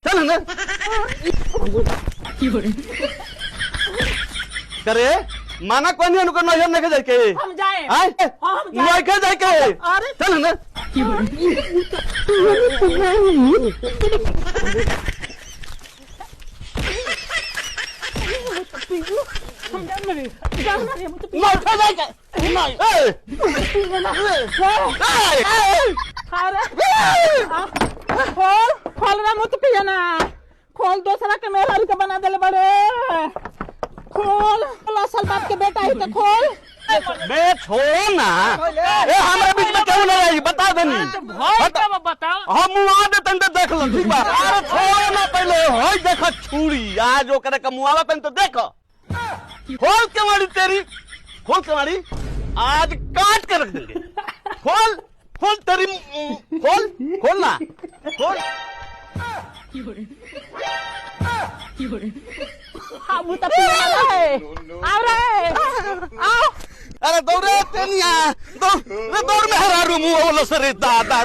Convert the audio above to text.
चल ना करे माना कोनी उनको नजर नहीं जाके हम जाए आए हम जाए नहीं के जाके अरे चल ना हम जाए नहीं के जाके नहीं अरे खोल खोल ना मत पिया ना खोल दूसरा के मेहरारू के बना देले बड़े खोल असल बाप के बेटा ही तो खोल बे छोड़ो ना ए हमारे बीच में क्यों नहीं आई बता देनी बताओ हम मुआ दे तंते देख लो ठीक बा अरे छोड़ो ना पहले होई देखो छुरी आज ओकरे का मुआवा पेन तो देखो खोल के मारी तेरी खोल के मारी आज काट के रख देंगे खोल खोल तेरी खोल खोल ना खोल हाँ वो तो पिया ना है आओ रे आओ अरे दौड़े तेनिया दौड़ में हरा रू मुंह वाला सरे दादा